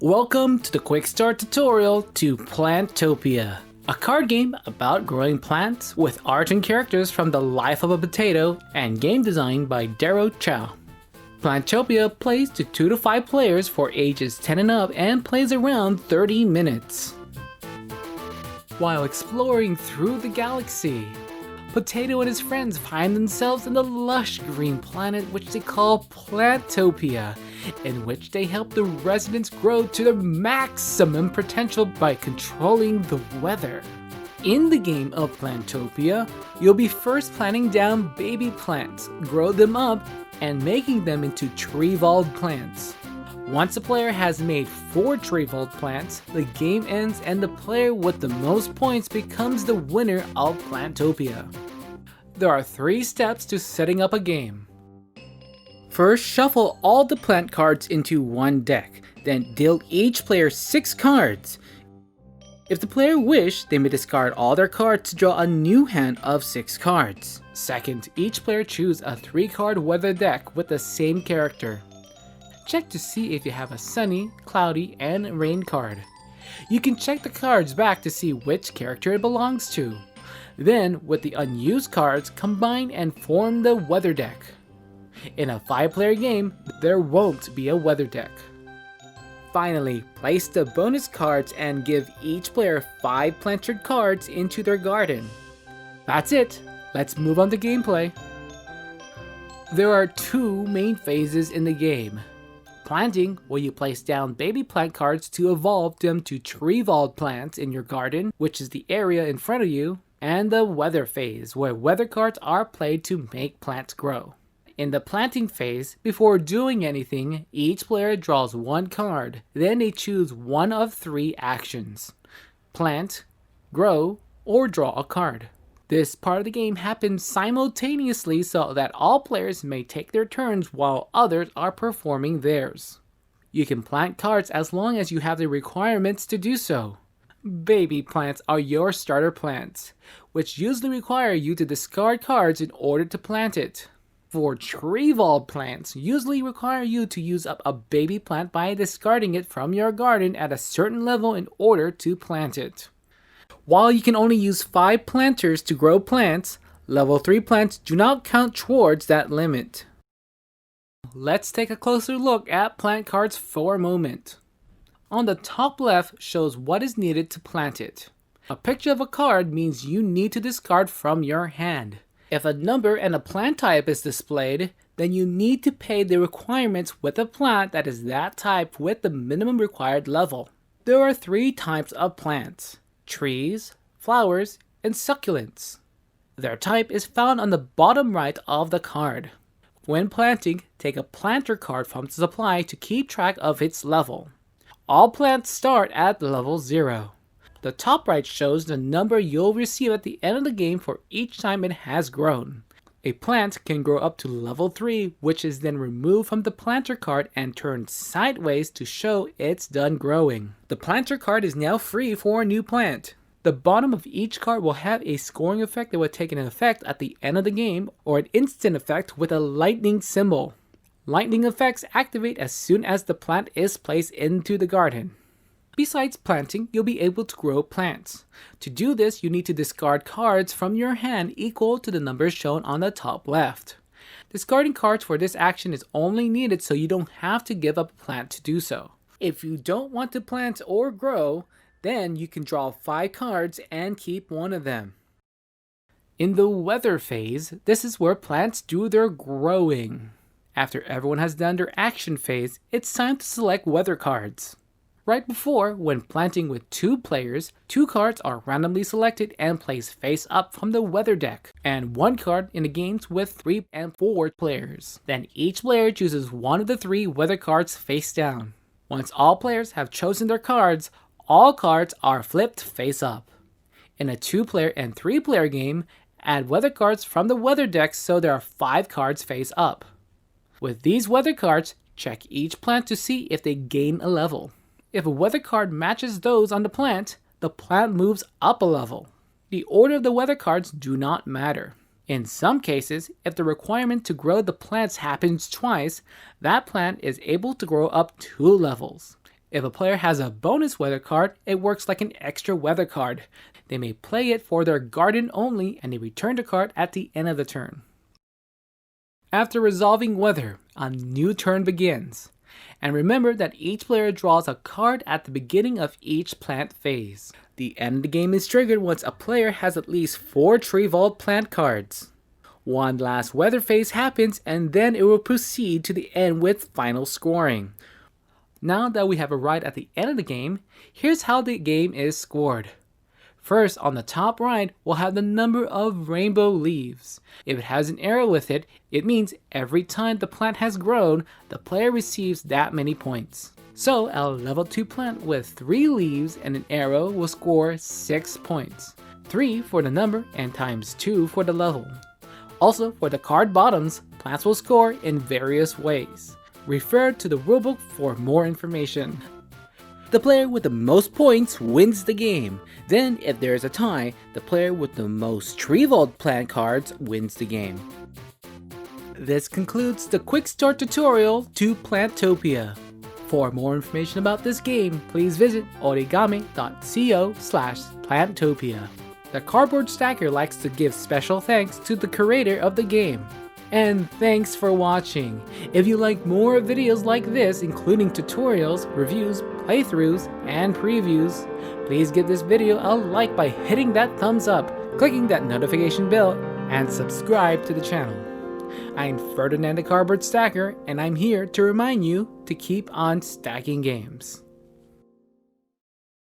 Welcome to the quick start tutorial to Plantopia, a card game about growing plants with art and characters from the life of a potato and game design by Darrow Chow. Plantopia plays to 2 to 5 players for ages 10 and up and plays around 30 minutes. While exploring through the galaxy, Potato and his friends find themselves in the lush green planet which they call Plantopia, in which they help the residents grow to their maximum potential by controlling the weather. In the game of Plantopia, you'll be first planting down baby plants, grow them up, and making them into tree-vault plants. Once a player has made 4 tree-vault plants, the game ends and the player with the most points becomes the winner of Plantopia. There are 3 steps to setting up a game. First, shuffle all the plant cards into one deck, then deal each player 6 cards. If the player wishes, they may discard all their cards to draw a new hand of 6 cards. Second, each player choose a 3-card weather deck with the same character. Check to see if you have a sunny, cloudy, and rain card. You can check the cards back to see which character it belongs to. Then, with the unused cards, combine and form the weather deck. In a 5-player game, there won't be a weather deck. Finally, place the bonus cards and give each player 5 planted cards into their garden. That's it! Let's move on to gameplay. There are 2 main phases in the game. Planting, where you place down baby plant cards to evolve them to tree-vault plants in your garden, which is the area in front of you, and the weather phase, where weather cards are played to make plants grow. In the planting phase, before doing anything, each player draws 1 card, then they choose one of 3 actions: plant, grow, or draw a card. This part of the game happens simultaneously so that all players may take their turns while others are performing theirs. You can plant cards as long as you have the requirements to do so. Baby plants are your starter plants, which usually require you to discard cards in order to plant it. For tree-vault plants, usually require you to use up a baby plant by discarding it from your garden at a certain level in order to plant it. While you can only use 5 planters to grow plants, level 3 plants do not count towards that limit. Let's take a closer look at plant cards for a moment. On the top left shows what is needed to plant it. A picture of a card means you need to discard from your hand. If a number and a plant type is displayed, then you need to pay the requirements with a plant that is that type with the minimum required level. There are 3 types of plants: trees, flowers, and succulents. Their type is found on the bottom right of the card. When planting, take a planter card from the supply to keep track of its level. All plants start at level 0. The top right shows the number you'll receive at the end of the game for each time it has grown. A plant can grow up to level 3, which is then removed from the planter card and turned sideways to show it's done growing. The planter card is now free for a new plant. The bottom of each card will have a scoring effect that will take an effect at the end of the game, or an instant effect with a lightning symbol. Lightning effects activate as soon as the plant is placed into the garden. Besides planting, you'll be able to grow plants. To do this, you need to discard cards from your hand equal to the numbers shown on the top left. Discarding cards for this action is only needed so you don't have to give up a plant to do so. If you don't want to plant or grow, then you can draw 5 cards and keep one of them. In the weather phase, this is where plants do their growing. After everyone has done their action phase, it's time to select weather cards. Right before, when planting with 2 players, 2 cards are randomly selected and placed face up from the weather deck, and 1 card in the games with 3 and 4 players. Then each player chooses one of the 3 weather cards face down. Once all players have chosen their cards, all cards are flipped face up. In a 2-player and 3-player game, add weather cards from the weather deck so there are 5 cards face up. With these weather cards, check each plant to see if they gain a level. If a weather card matches those on the plant moves up a level. The order of the weather cards do not matter. In some cases, if the requirement to grow the plants happens twice, that plant is able to grow up 2 levels. If a player has a bonus weather card, it works like an extra weather card. They may play it for their garden only, and they return the card at the end of the turn. After resolving weather, a new turn begins. And remember that each player draws a card at the beginning of each plant phase. The end of the game is triggered once a player has at least 4 Tree Vault plant cards. One last weather phase happens, and then it will proceed to the end with final scoring. Now that we have arrived at the end of the game, here's how the game is scored. First, on the top right, we'll have the number of rainbow leaves. If it has an arrow with it, it means every time the plant has grown, the player receives that many points. So, a level 2 plant with 3 leaves and an arrow will score 6 points. 3 for the number and times 2 for the level. Also, for the card bottoms, plants will score in various ways. Refer to the rulebook for more information. The player with the most points wins the game. Then, if there is a tie, the player with the most Tree Vault plant cards wins the game. This concludes the quick start tutorial to Plantopia. For more information about this game, please visit origame.co/Plantopia. The cardboard stacker likes to give special thanks to the creator of the game. And thanks for watching. If you like more videos like this, including tutorials, reviews, playthroughs, and previews, please give this video a like by hitting that thumbs up, clicking that notification bell, and subscribe to the channel. I'm Ferdinand the Cardboard Stacker, and I'm here to remind you to keep on stacking games.